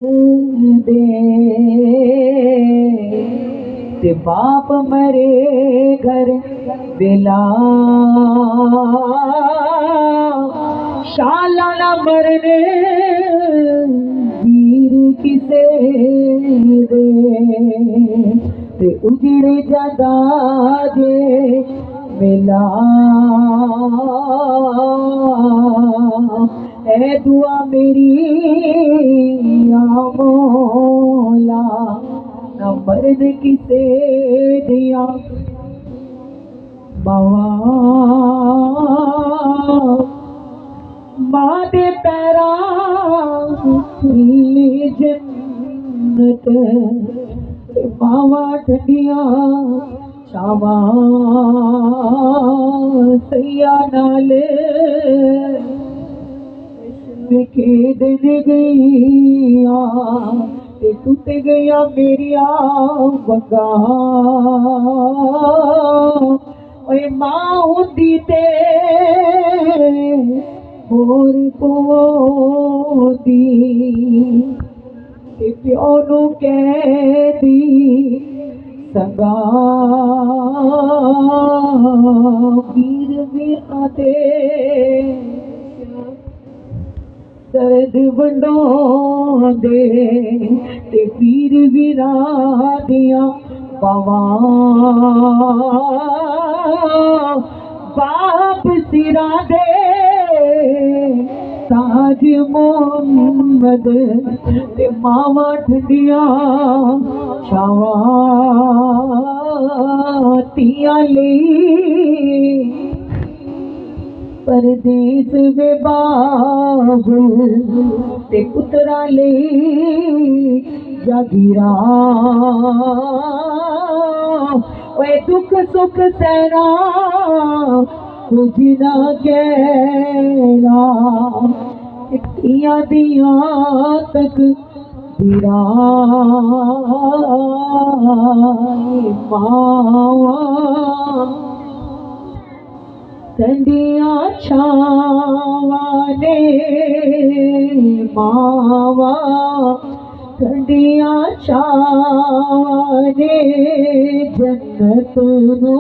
दे ते बाप मरे घर बेला शाला न मरने वीर किसे दे ते उजड़ जादा जे मेला है दुआ मेरी या मौला न मर्द किसे दिया बाबा माँ दे पैरा खुली जन्नत बावा ठंडिया छावा सैया नाले खेद गई टूट गया मेरिया बगा मां होंदी ते होर पोदी प्यो नू कहदी संगा वीर वीर ते दर्द वंडो दे ते पीर वीरा दिया बावा बाप सिरा दे ताज मोहम्मद ते मावा ठंडिया छावा तिया ली परदेस वे बाबू ते पुत्रा ले जागीरा ओए दुख सुख सहना कुछ ना कहना इतिया दिया तक दिरा मावा ठंडिया छावा ने मावा ठंडिया छावा ने जन्नत नो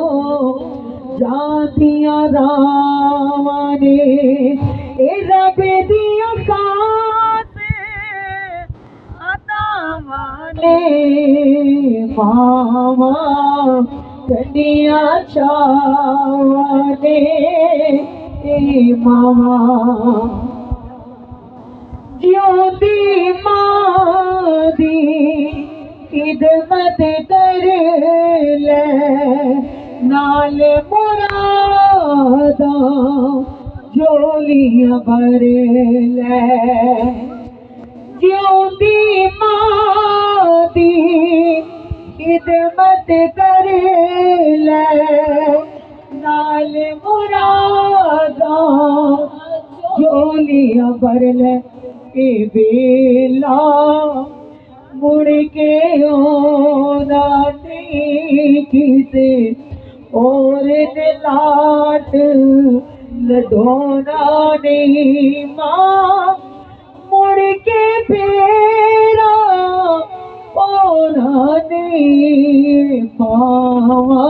जातिया रावा ने ए रब दिया कात अतावा ने मावा ठंडिया छावा ने मावा ज्योति मां दी खिदमत कर ले नाल मुरादा झोलियां भर ले ज्योति मां दी खिदमत कर ले नाल मुरादा झोलियां भर ले ए बेला मुड़ के ओना नहीं किसे और लाट लडोना नहीं मां मुड़ के फेरा ओना नहीं मावा